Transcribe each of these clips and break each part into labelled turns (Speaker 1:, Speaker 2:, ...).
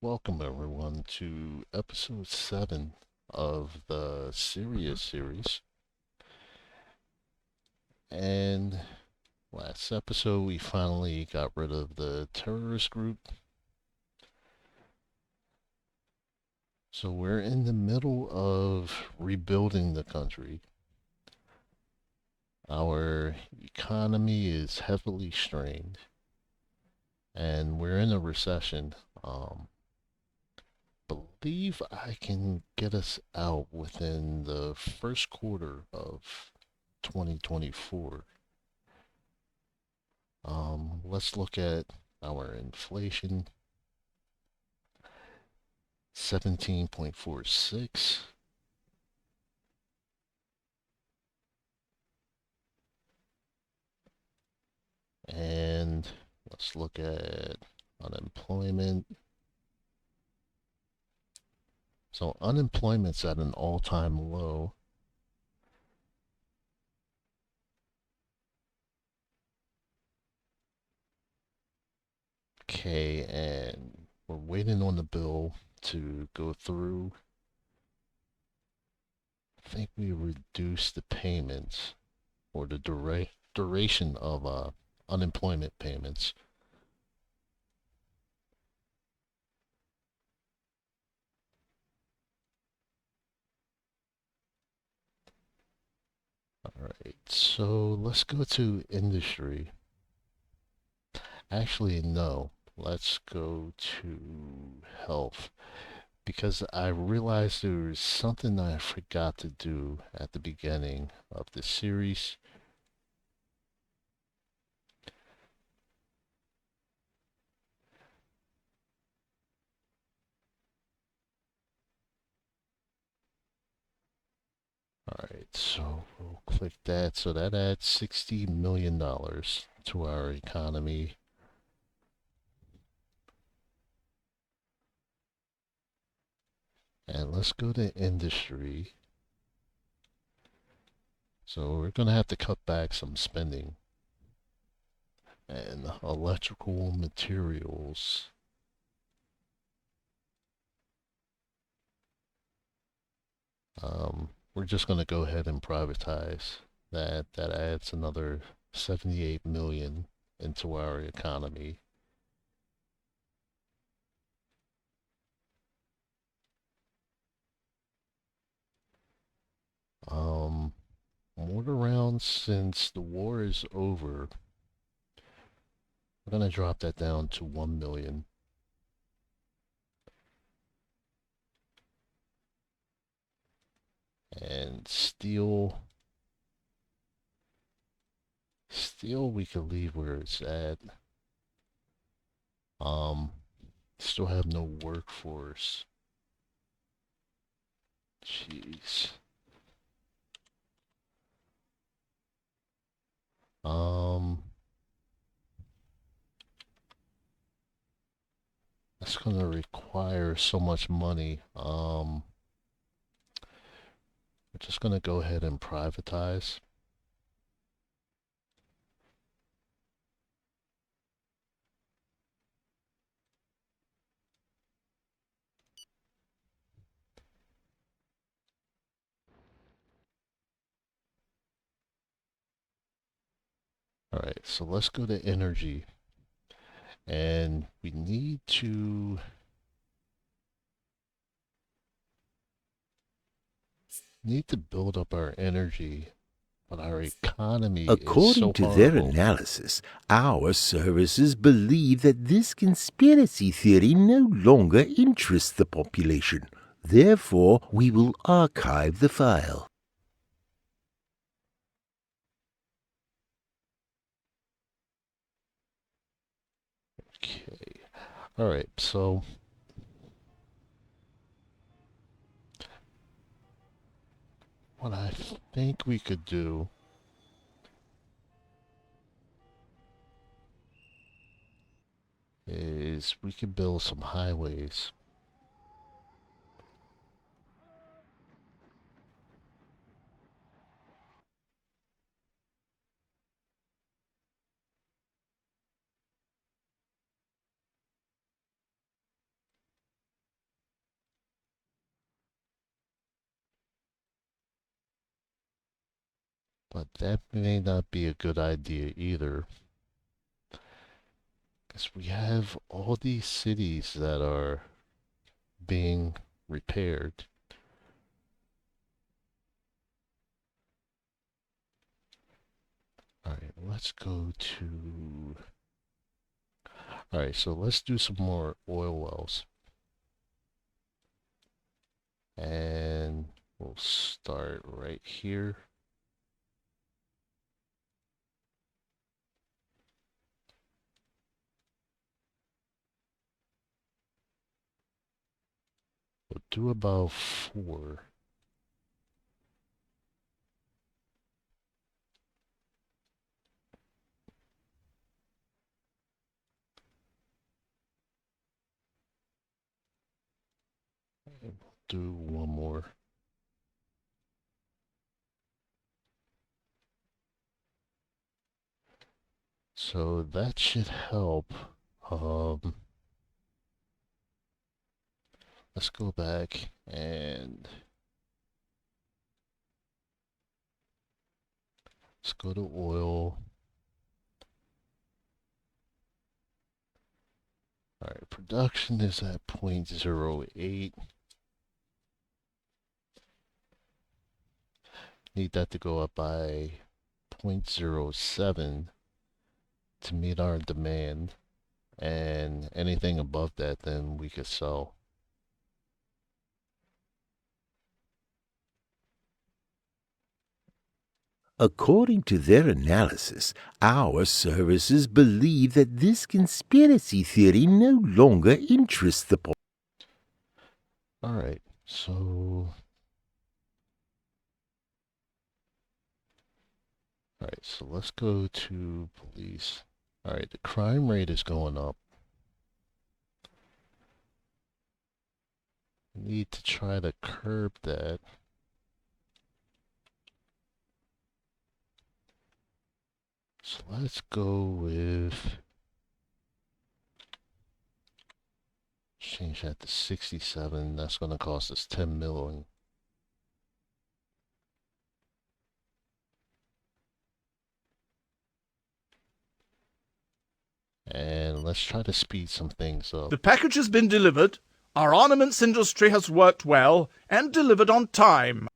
Speaker 1: Welcome everyone to episode 7 of the Syria series. And last episode we finally got rid of the terrorist group. So we're in the middle of rebuilding the country. Our economy is heavily strained and we're in a recession. Believe I can get us out within the first quarter of 2024. Let's look at our inflation, 17.46. And let's look at unemployment. So unemployment's at an all-time low. Okay, and we're waiting on the bill to go through. I think we reduced the payments or the duration of unemployment payments. All right, so let's go to industry. Actually, no. Let's go to health because I realized there was something I forgot to do at the beginning of the series. All right, so we'll click that. So that adds $60 million to our economy. And let's go to industry. So we're going to have to cut back some spending. And electrical materials. We're just going to go ahead and privatize that. That adds another 78 million into our economy. Um, Mortar rounds, since the war is over, we're going to drop that down to 1 million. And steel we could leave where it's at. Um, Still have no workforce. Jeez. Um, that's going to require so much money. We're just going to go ahead and privatize. All right, so let's go to energy. And we need to build up our energy, but our economy is
Speaker 2: According
Speaker 1: so
Speaker 2: to their
Speaker 1: horrible.
Speaker 2: analysis, our services believe that this conspiracy theory no longer interests the population. Therefore, we will archive the file.
Speaker 1: Okay. All right, so what I think we could do is we could build some highways. But that may not be a good idea either, because we have all these cities that are being repaired. Alright, let's go to... Alright, so let's do some more oil wells. And we'll start right here. We'll do about 4. And we'll do one more. So that should help. Um, let's go back and let's go to oil. Alright, production is at 0.08. Need that to go up by 0.07 to meet our demand. And anything above that, then we could sell.
Speaker 2: According to their analysis, our services believe that this conspiracy theory no longer interests the population.
Speaker 1: Alright, so... Alright, so let's go to police. Alright, the crime rate is going up. Need to try to curb that. So let's go with... Change that to 67. That's going to cost us 10 million. And let's try to speed some things up.
Speaker 3: The package has been delivered. Our armaments industry has worked well and delivered on time.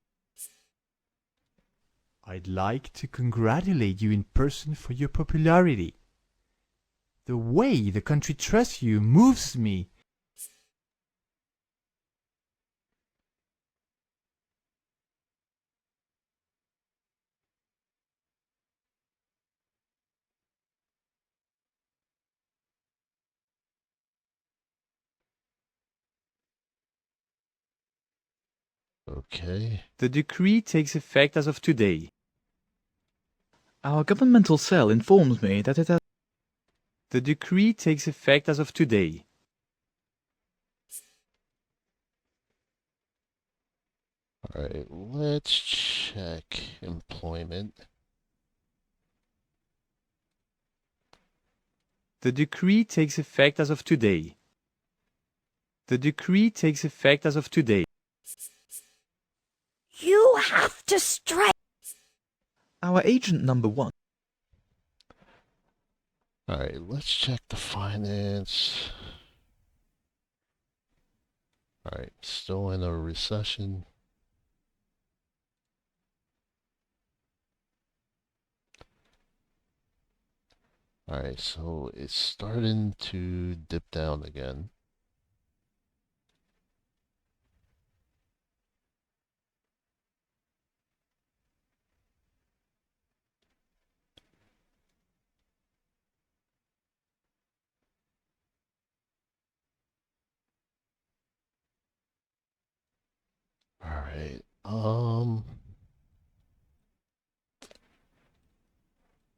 Speaker 4: I'd like to congratulate you in person for your popularity. The way the country trusts you moves me.
Speaker 1: Okay.
Speaker 4: The decree takes effect as of today.
Speaker 5: Our governmental cell informs me that it has...
Speaker 4: The decree takes effect as of today.
Speaker 1: Alright, let's check employment.
Speaker 4: The decree takes effect as of today. The decree takes effect as of today.
Speaker 6: You have to strike.
Speaker 5: Our agent number 1.
Speaker 1: Alright, let's check the finance. Alright, still in a recession. Alright, so it's starting to dip down again. Alright,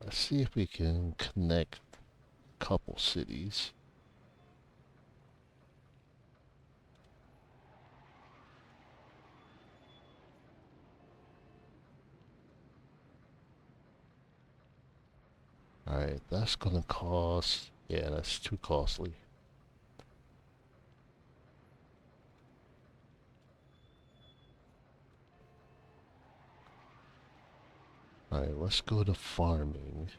Speaker 1: let's see if we can connect a couple cities. Alright, that's gonna cost... Yeah, that's too costly. Alright, let's go to farming.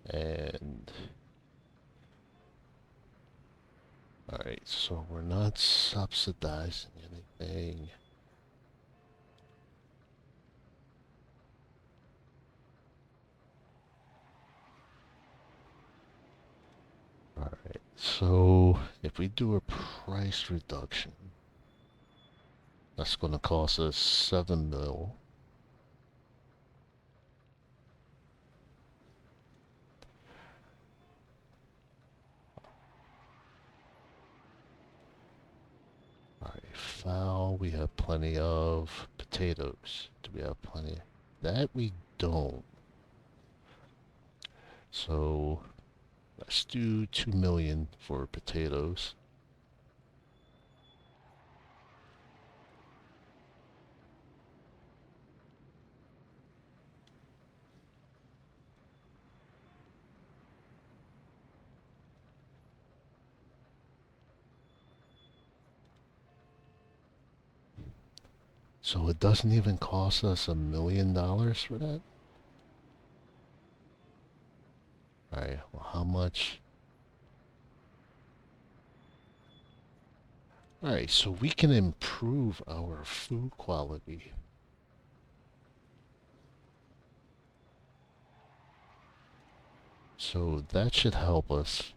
Speaker 1: And... Alright, so we're not subsidizing anything. Alright, so if we do a price reduction, that's gonna cost us 7 mil. Alright, fowl, we have plenty of. Potatoes, do we have plenty? That we don't. So let's do 2 million for potatoes. So it doesn't even cost us $1 million for that? Alright, well, how much? Alright, so we can improve our food quality. So that should help us.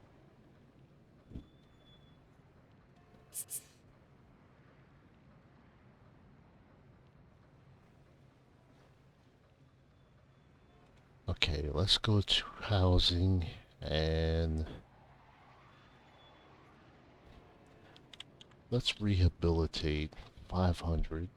Speaker 1: Okay, let's go to housing and let's rehabilitate 500.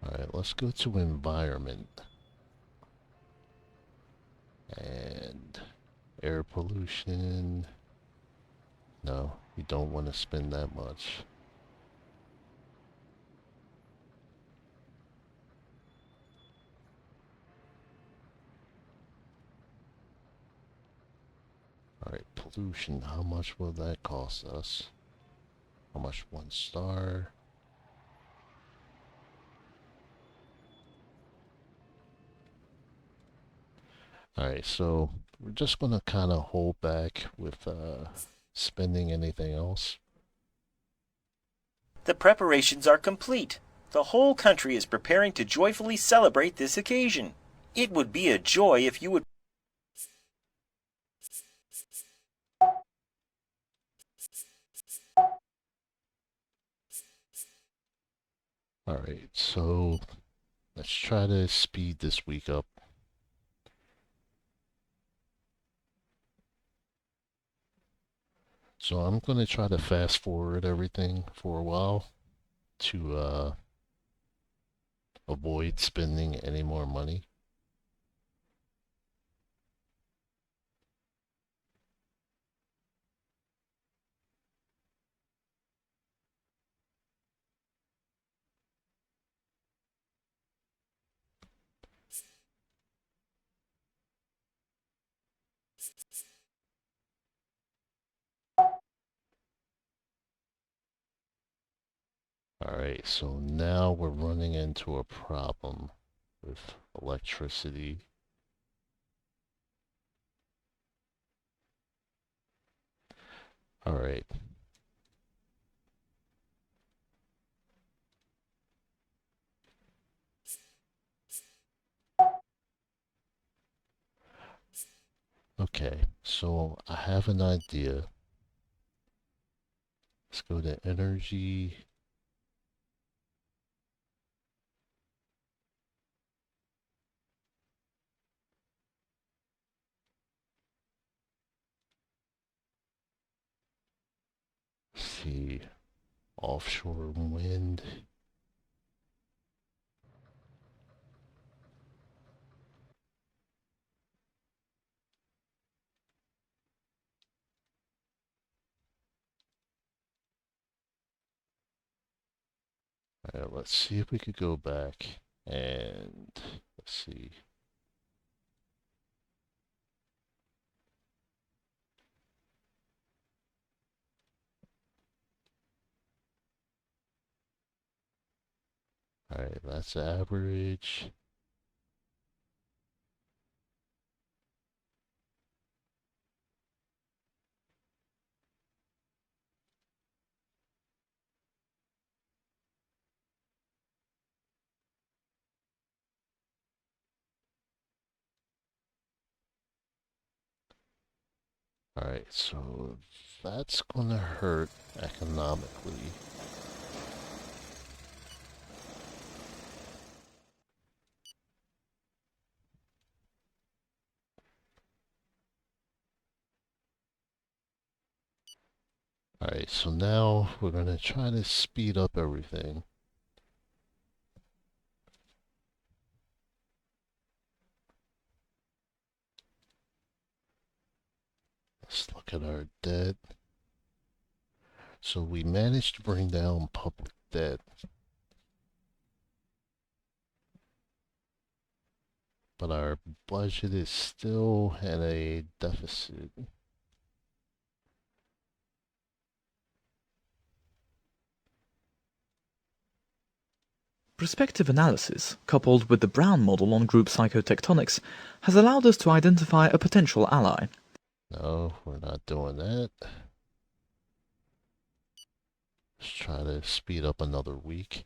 Speaker 1: Alright, let's go to environment and air pollution. No, we don't want to spend that much. Alright, pollution, how much will that cost us? How much? 1 star? Alright, so we're just gonna kind of hold back with spending anything else.
Speaker 7: The preparations are complete. The whole country is preparing to joyfully celebrate this occasion. It would be a joy if you would.
Speaker 1: Alright, so let's try to speed this week up. So I'm gonna try to fast forward everything for a while to avoid spending any more money. Alright, so now we're running into a problem with electricity. Alright. Okay, so I have an idea. Let's go to energy. Let's see, offshore wind. Alright, let's see if we could go back and let's see. Alright, that's average. Alright, so that's gonna hurt economically. Alright, so now we're gonna try to speed up everything. Let's look at our debt. So we managed to bring down public debt, but our budget is still at a deficit.
Speaker 5: Prospective analysis, coupled with the Brown model on group psychotectonics, has allowed us to identify a potential ally.
Speaker 1: No, we're not doing that. Let's try to speed up another week.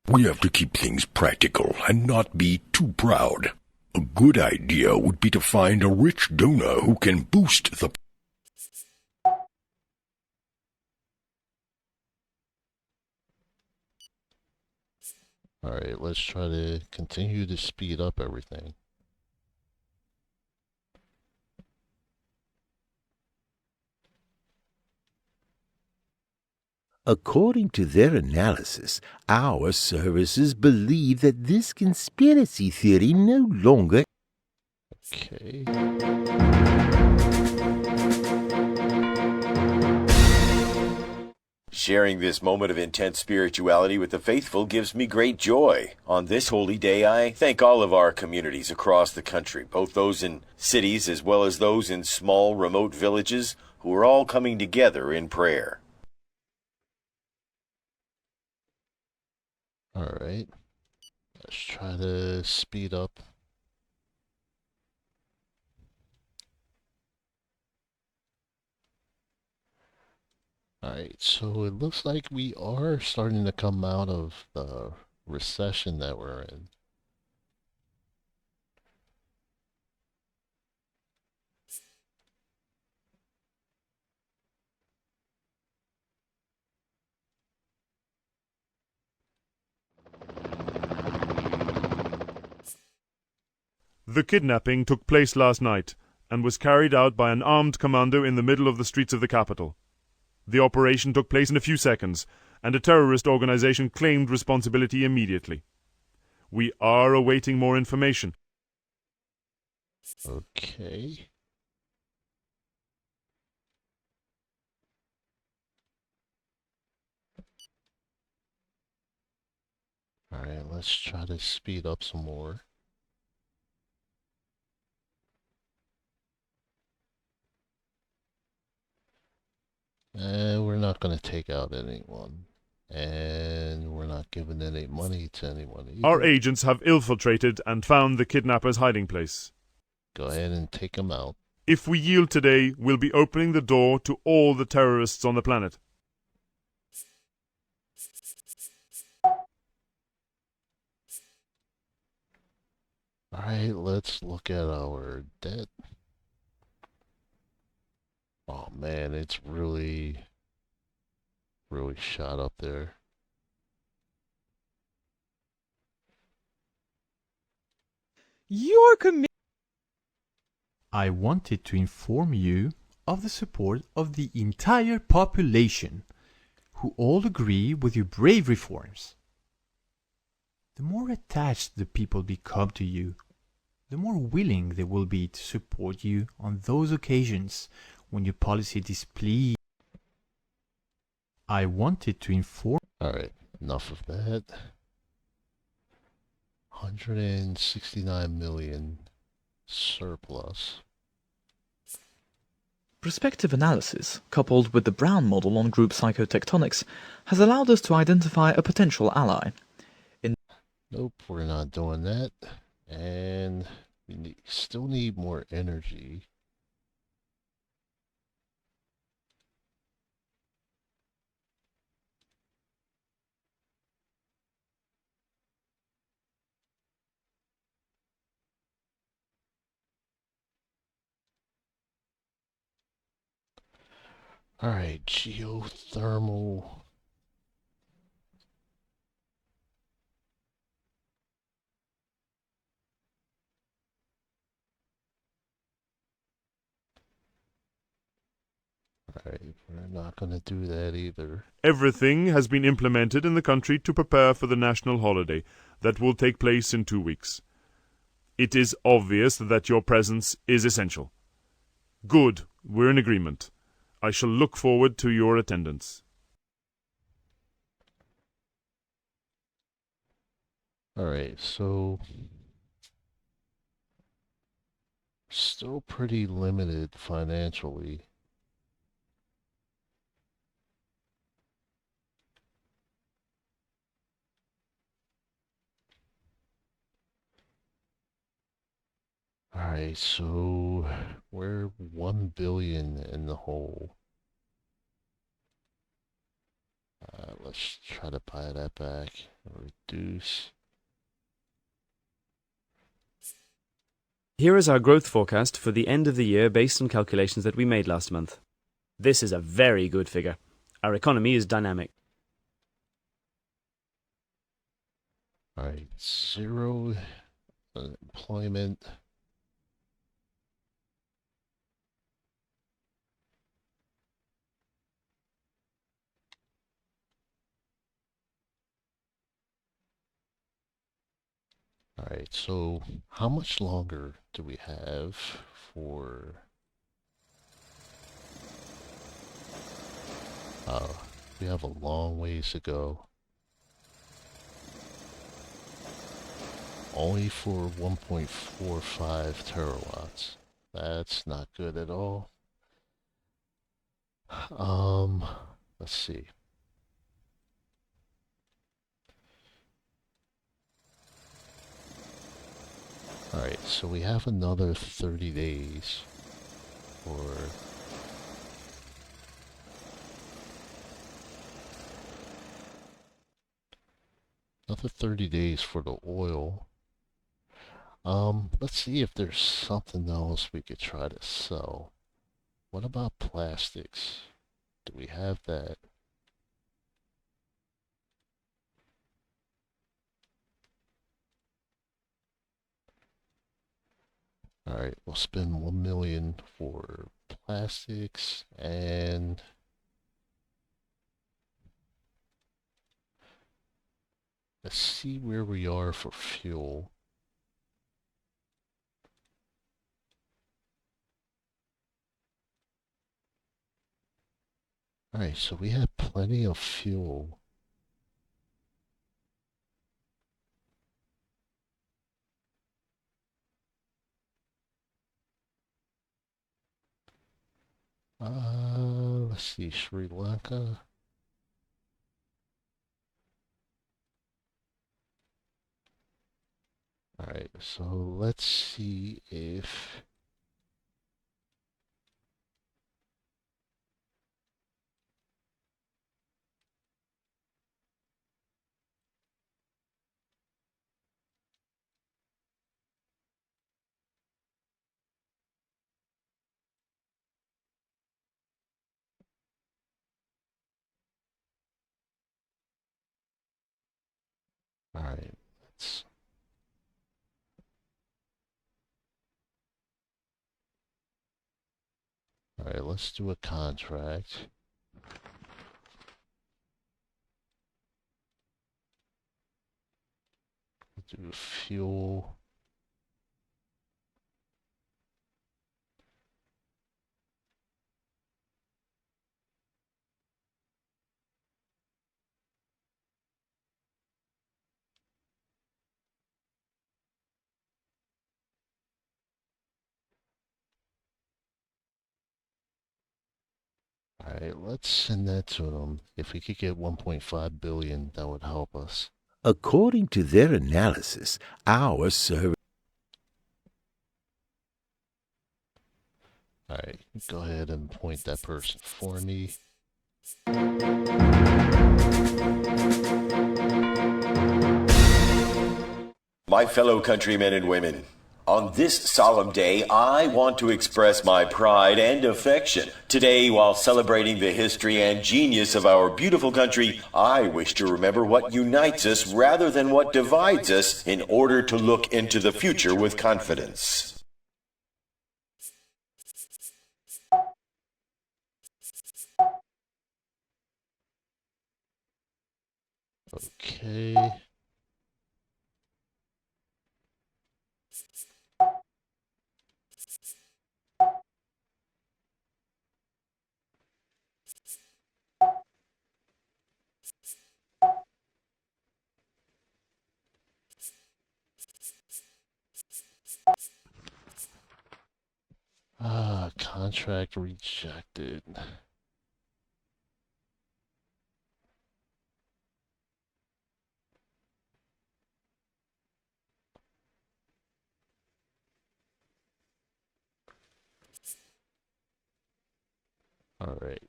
Speaker 2: We have to keep things practical and not be too proud. A good idea would be to find a rich donor who can boost the...
Speaker 1: Alright, let's try to continue to speed up everything.
Speaker 2: According to their analysis, our services believe that this conspiracy theory no longer...
Speaker 1: Okay.
Speaker 7: Sharing this moment of intense spirituality with the faithful gives me great joy. On this holy day, I thank all of our communities across the country, both those in cities as well as those in small, remote villages, who are all coming together in prayer.
Speaker 1: Alright. Let's try to speed up. Alright, so it looks like we are starting to come out of the recession that we're in.
Speaker 8: The kidnapping took place last night and was carried out by an armed commando in the middle of the streets of the capital. The operation took place in a few seconds, and a terrorist organization claimed responsibility immediately. We are awaiting more information.
Speaker 1: Okay. Alright, let's try to speed up some more. And we're not going to take out anyone. And we're not giving any money to anyone either.
Speaker 8: Our agents have infiltrated and found the kidnappers' hiding place.
Speaker 1: Go ahead and take them out.
Speaker 8: If we yield today, we'll be opening the door to all the terrorists on the planet.
Speaker 1: Alright, let's look at our debt. Oh man, it's really shot up there.
Speaker 4: Your commi- I wanted to inform you of the support of the entire population, who all agree with your brave reforms. The more attached the people become to you, the more willing they will be to support you on those occasions when your policy displeases. I wanted to inform.
Speaker 1: Alright, enough of that. 169 million surplus.
Speaker 5: Prospective analysis, coupled with the Brown model on group psychotectonics, has allowed us to identify a potential ally.
Speaker 1: Nope, we're not doing that. And we still need more energy. Alright, geothermal. Alright, we're not gonna do that either.
Speaker 8: Everything has been implemented in the country to prepare for the national holiday that will take place in 2 weeks. It is obvious that your presence is essential. Good, we're in agreement. I shall look forward to your attendance.
Speaker 1: Alright, so still pretty limited financially. Alright, so we're 1 billion in the hole. Let's try to buy that back. Reduce.
Speaker 9: Here is our growth forecast for the end of the year based on calculations that we made last month. This is a very good figure. Our economy is dynamic.
Speaker 1: Alright, zero employment. Alright, so how much longer do we have for... we have a long ways to go. Only for 1.45 terawatts. That's not good at all. Let's see. Alright, so we have another 30 days for... Another 30 days for the oil. Let's see if there's something else we could try to sell. What about plastics? Do we have that? Alright, we'll spend 1 million for plastics and let's see where we are for fuel. Alright, so we have plenty of fuel. Let's see, Sri Lanka. Alright, so let's see if... Alright, let's... Alright, let's do a contract. Do fuel. Alright, let's send that to them. If we could get 1.5 billion, that would help us.
Speaker 2: According to their analysis, our service.
Speaker 1: Alright, go ahead and point that person for me.
Speaker 7: My fellow countrymen and women, on this solemn day, I want to express my pride and affection. Today, while celebrating the history and genius of our beautiful country, I wish to remember what unites us rather than what divides us in order to look into the future with confidence.
Speaker 1: Okay. Contract rejected. Alright.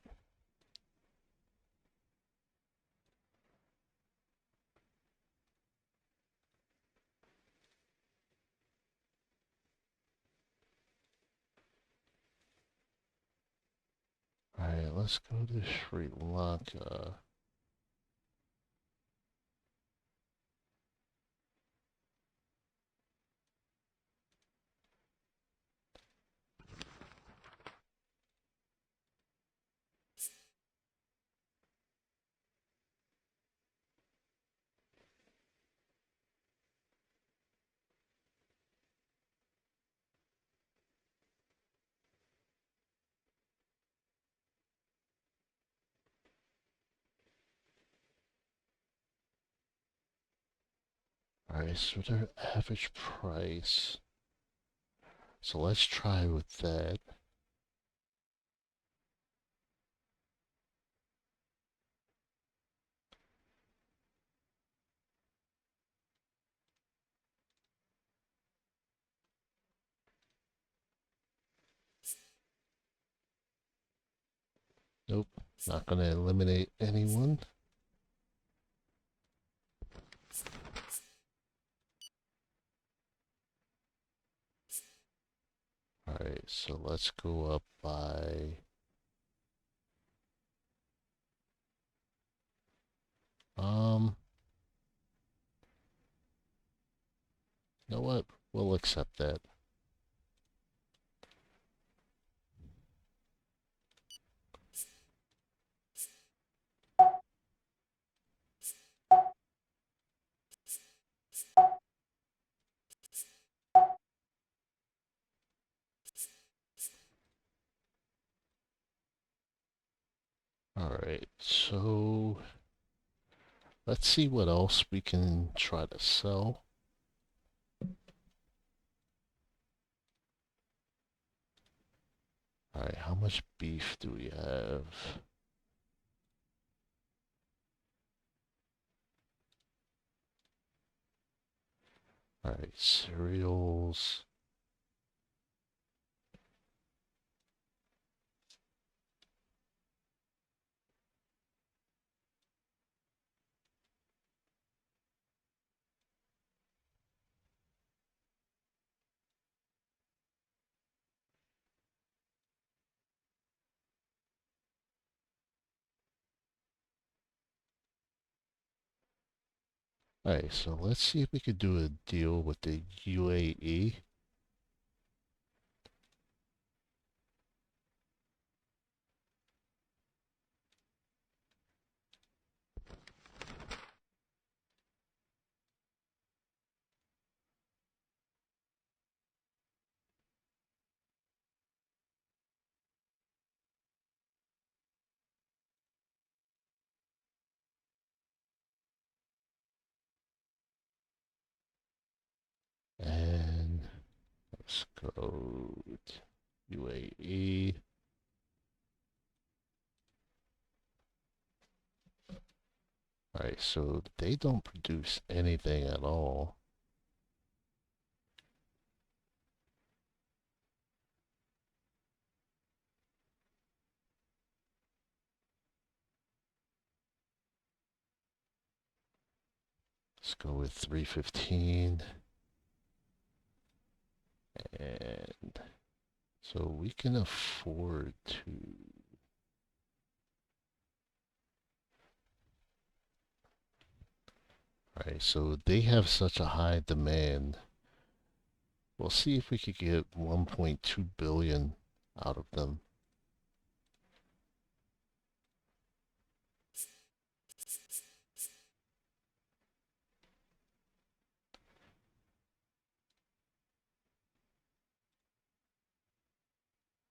Speaker 1: Alright, let's go to Sri Lanka. Alright, so their average price. So let's try with that. Nope, not gonna eliminate anyone. Alright, so let's go up by you know what? We'll accept that. Alright, so let's see what else we can try to sell. Alright, how much beef do we have? Alright, cereals. Alright, so let's see if we could do a deal with the UAE. And let's go to UAE. Alright, so they don't produce anything at all. Let's go with 315. And so we can afford to. Alright, so they have such a high demand. We'll see if we could get 1.2 billion out of them.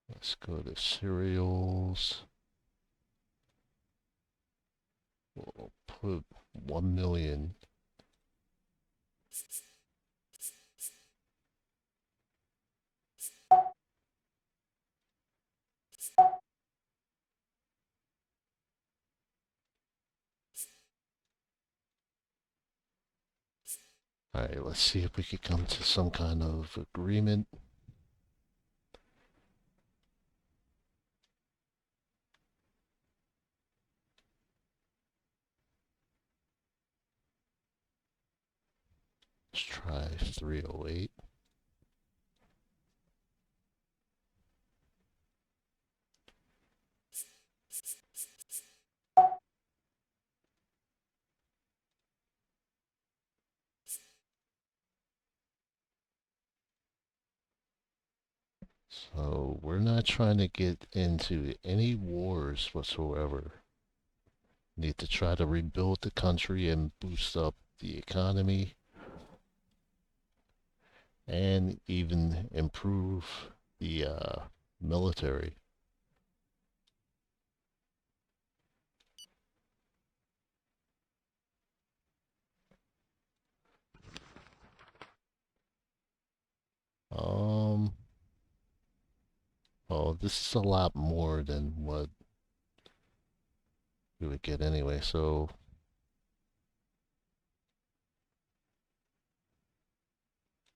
Speaker 1: Let's go to cereals. We'll put 1 million. Alright, let's see if we could come to some kind of agreement. Let's try 308. So we're not trying to get into any wars whatsoever. Need to try to rebuild the country and boost up the economy and even improve the military. Um, well, this is a lot more than what we would get anyway, so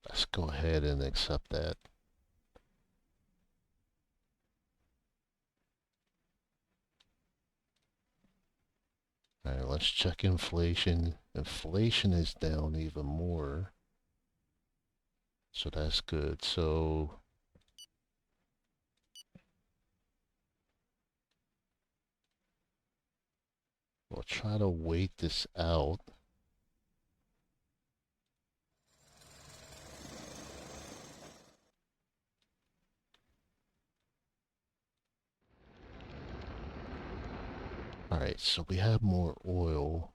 Speaker 1: let's go ahead and accept that. Alright, let's check inflation. Inflation is down even more. So that's good. So we'll try to wait this out. Alright, so we have more oil.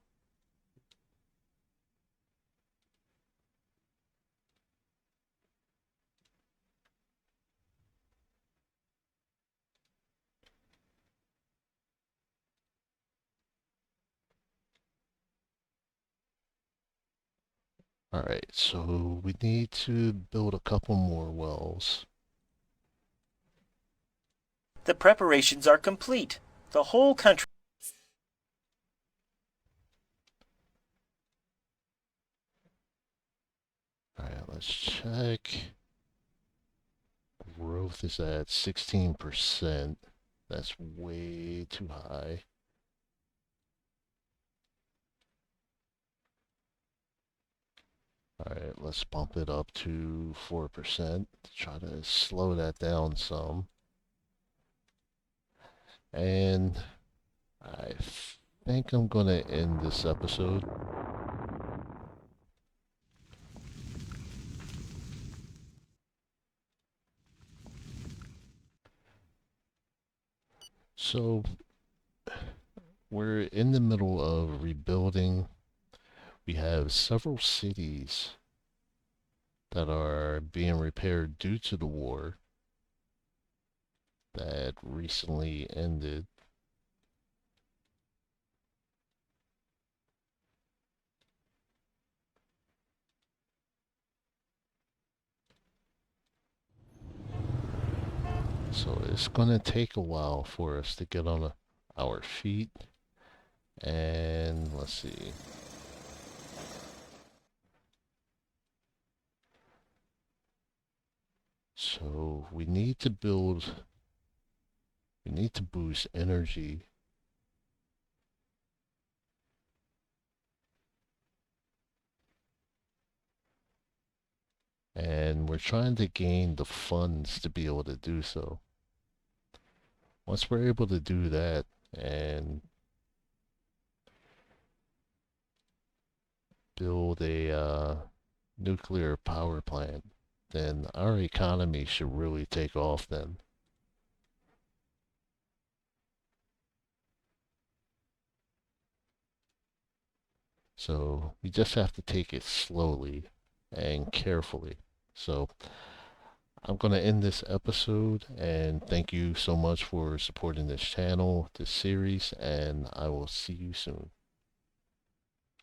Speaker 1: Alright, so we need to build a couple more wells.
Speaker 7: The preparations are complete. The whole country.
Speaker 1: Alright, let's check. Growth is at 16%. That's way too high. Alright, let's bump it up to 4%. Try to slow that down some. And I think I'm going to end this episode. So, we're in the middle of rebuilding. We have several cities that are being repaired due to the war that recently ended. So it's going to take a while for us to get on our feet And let's see. So we need to boost energy. And we're trying to gain the funds to be able to do so. Once we're able to do that and build a nuclear power plant, then our economy should really take off then. So we just have to take it slowly and carefully. So I'm going to end this episode, and thank you so much for supporting this channel, this series, and I will see you soon.